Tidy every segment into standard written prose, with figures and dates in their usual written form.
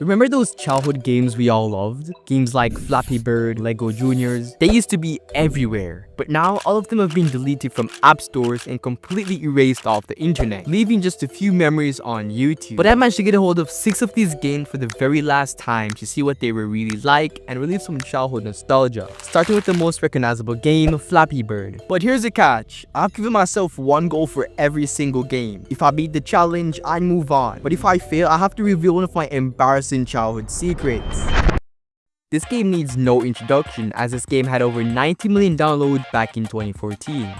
Remember those childhood games we all loved? Games like Flappy Bird, Lego Juniors? They used to be everywhere. But now all of them have been deleted from app stores and completely erased off the internet, leaving just a few memories on YouTube. But I managed to get a hold of 6 of these games for the very last time to see what they were really like and relive some childhood nostalgia. Starting with the most recognizable game, Flappy Bird. But here's the catch. I've given myself one goal for every single game. If I beat the challenge, I move on. But if I fail, I have to reveal one of my embarrassing childhood secrets. This game needs no introduction, as this game had over 90 million downloads back in 2014.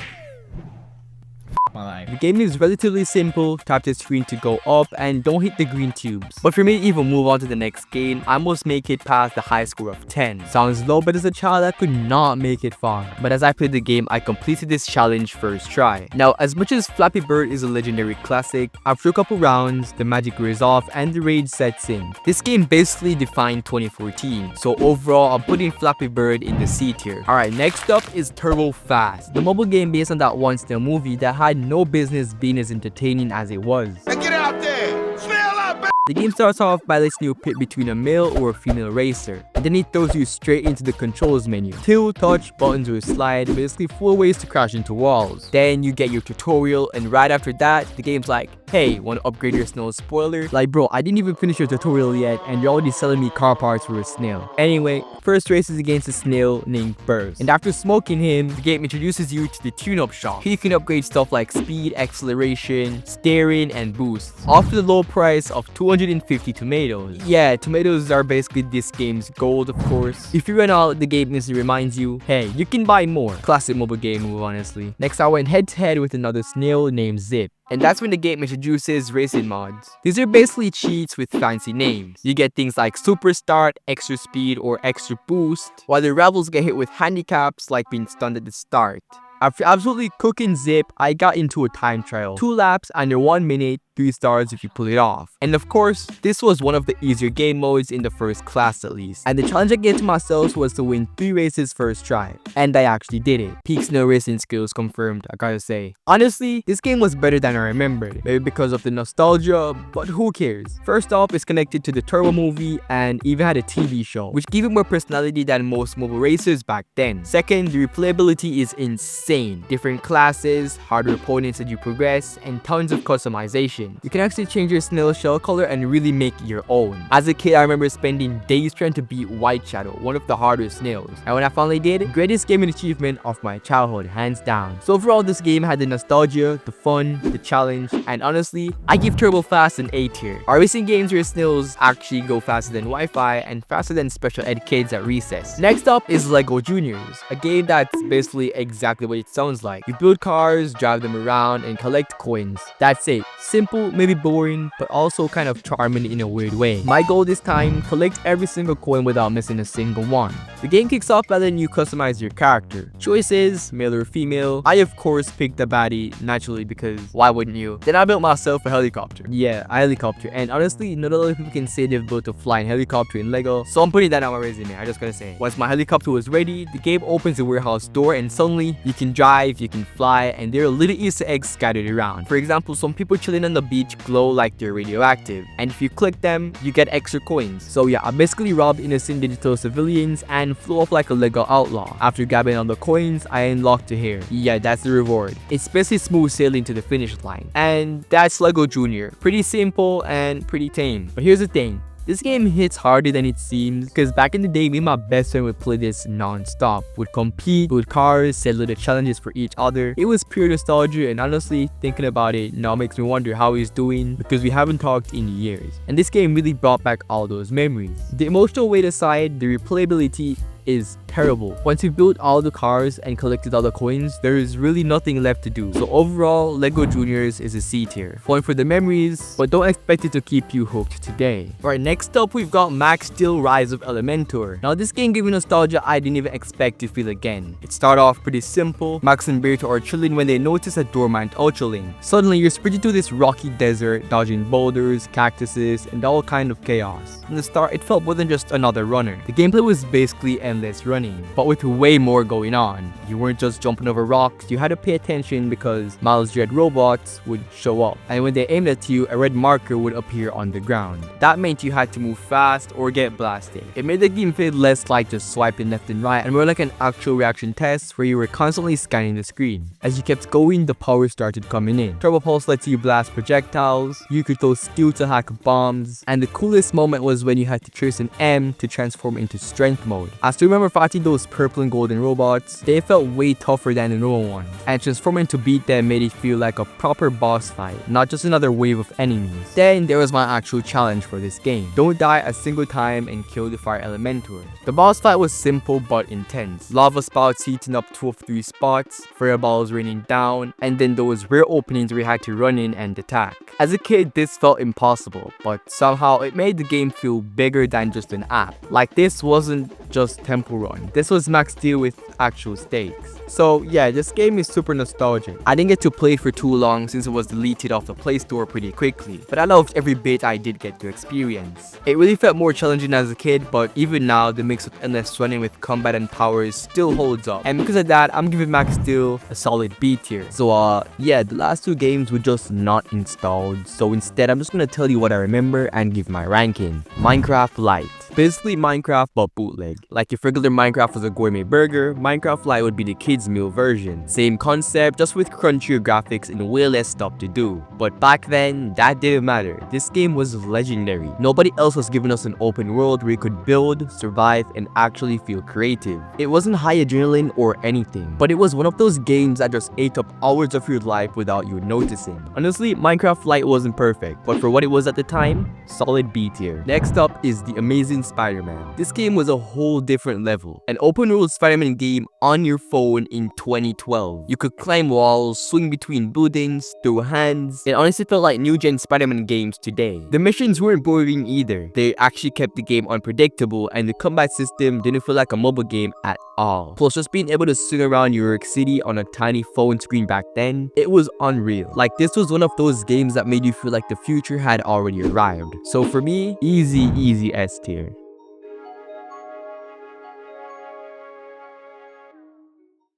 The game is relatively simple. Tap the screen to go up and don't hit the green tubes. But for me to even move on to the next game, I must make it past the high score of 10. Sounds low, but as a child I could not make it far. But as I played the game, I completed this challenge first try. Now, as much as Flappy Bird is a legendary classic, after a couple rounds, the magic wears off and the rage sets in. This game basically defined 2014, so overall I'm putting Flappy Bird in the C tier. Alright, next up is Turbo Fast, the mobile game based on that Once in a Movie that had no business being as entertaining as it was. Now get out there! Smell up! The game starts off by letting you pick between a male or a female racer, and then it throws you straight into the controls menu. Tilt, touch, buttons, or slide, basically 4 ways to crash into walls. Then you get your tutorial, and right after that, the game's like, hey, want to upgrade your snail? Spoiler? Like, bro, I didn't even finish your tutorial yet, and you're already selling me car parts for a snail. Anyway, first race is against a snail named Burst, and after smoking him, the game introduces you to the tune-up shop. Here you can upgrade stuff like speed, acceleration, steering, and boost, all for the low price of 250 tomatoes. Yeah, tomatoes are basically this game's gold, of course. If you run out, the game instantly reminds you, hey, you can buy more. Classic mobile game move, honestly. Next, I went head-to-head with another snail named Zip. And that's when the game introduces racing mods. These are basically cheats with fancy names. You get things like Super Start, Extra Speed, or Extra Boost, while the rivals get hit with handicaps like being stunned at the start. After absolutely cooking Zip, I got into a time trial. 2 laps under 1 minute, 3 stars if you pull it off. And of course, this was one of the easier game modes in the first class at least. And the challenge I gave to myself was to win 3 races first try. And I actually did it. Peak snow racing skills confirmed, I gotta say. Honestly, this game was better than I remembered. Maybe because of the nostalgia, but who cares? First off, it's connected to the Turbo movie and even had a TV show, which gave it more personality than most mobile racers back then. Second, the replayability is insane. Different classes, harder opponents as you progress, and tons of customization. You can actually change your snail shell color and really make it your own. As a kid, I remember spending days trying to beat White Shadow, one of the hardest snails. And when I finally did, greatest gaming achievement of my childhood, hands down. So overall, this game had the nostalgia, the fun, the challenge, and honestly, I give Turbo Fast an A tier. Our racing games where snails actually go faster than Wi-Fi and faster than special ed kids at recess. Next up is Lego Juniors, a game that's basically exactly what it sounds like. You build cars, drive them around, and collect coins. That's it. Simple, maybe boring, but also kind of charming in a weird way. My goal this time, collect every single coin without missing a single one. The game kicks off by letting you customize your character. Choices, male or female. I of course picked the baddie, naturally, because why wouldn't you? Then I built myself a helicopter. Yeah, a helicopter. And honestly, not a lot of people can say they've built a flying helicopter in Lego, so I'm putting that on my resume, I just gotta say. Once my helicopter was ready, the game opens the warehouse door and suddenly you can drive, you can fly, and there are little Easter eggs scattered around. For example, some people chilling on the beach glow like they're radioactive, and if you click them, you get extra coins. So yeah, I basically robbed innocent digital civilians and flew off like a Lego outlaw. After grabbing all the coins, I unlocked the hair. Yeah, that's the reward. It's basically smooth sailing to the finish line. And that's Lego Junior. Pretty simple and pretty tame. But here's the thing. This game hits harder than it seems, because back in the day, me and my best friend would play this non-stop. Would compete, build cars, set little challenges for each other. It was pure nostalgia, and honestly, thinking about it now makes me wonder how he's doing, because we haven't talked in years. And this game really brought back all those memories. The emotional weight aside, the replayability is terrible. Once you've built all the cars and collected all the coins, there is really nothing left to do. So overall, Lego Juniors is a C tier. Fun for the memories, but don't expect it to keep you hooked today. Alright, next up we've got Max Steel Rise of Elementor. Now this game gave me nostalgia I didn't even expect to feel again. It started off pretty simple. Max and Berto are chilling when they notice a dormant Ultraling. Suddenly you're sprinting through this rocky desert, dodging boulders, cactuses, and all kind of chaos. From the start, it felt more than just another runner. The gameplay was basically endless running, but with way more going on. You weren't just jumping over rocks, you had to pay attention because Miles' dread robots would show up, and when they aimed at you, a red marker would appear on the ground. That meant you had to move fast or get blasted. It made the game feel less like just swiping left and right and more like an actual reaction test where you were constantly scanning the screen. As you kept going, the power started coming in. Turbo Pulse lets you blast projectiles, you could throw steel to hack bombs, and the coolest moment was when you had to trace an M to transform into strength mode. I still remember fighting those purple and golden robots. They felt way tougher than the normal ones, and transforming to beat them made it feel like a proper boss fight, not just another wave of enemies. Then there was my actual challenge for this game. Don't die a single time and kill the fire elementor. The boss fight was simple but intense. Lava spouts heating up 2 of 3 spots, fireballs raining down, and then those rare openings where you had to run in and attack. As a kid, this felt impossible, but somehow it made the game feel bigger than just an app. Like, this wasn't just Temple Run. This was Max Steel with actual stakes. So yeah, this game is super nostalgic. I didn't get to play it for too long since it was deleted off the Play Store pretty quickly, but I loved every bit I did get to experience. It really felt more challenging as a kid, but even now, the mix of endless running with combat and powers still holds up. And because of that, I'm giving Max Steel a solid B tier. So yeah, the last 2 games were just not installed, so instead I'm just gonna tell you what I remember and give my ranking. Minecraft Lite. Basically Minecraft but bootleg. Like if regular Minecraft was a gourmet burger, Minecraft Lite would be the kids meal version. Same concept, just with crunchier graphics and way less stuff to do. But back then, that didn't matter. This game was legendary. Nobody else was giving us an open world where you could build, survive, and actually feel creative. It wasn't high adrenaline or anything, but it was one of those games that just ate up hours of your life without you noticing. Honestly, Minecraft Lite wasn't perfect, but for what it was at the time, solid B tier. Next up is the amazing Spider-Man. This game was a whole different level. An open world Spider-Man game on your phone in 2012. You could climb walls, swing between buildings, throw hands. It honestly felt like new-gen Spider-Man games today. The missions weren't boring either. They actually kept the game unpredictable, and the combat system didn't feel like a mobile game at all. Plus, just being able to swing around New York City on a tiny phone screen back then, it was unreal. Like, this was one of those games that made you feel like the future had already arrived. So for me, easy S tier.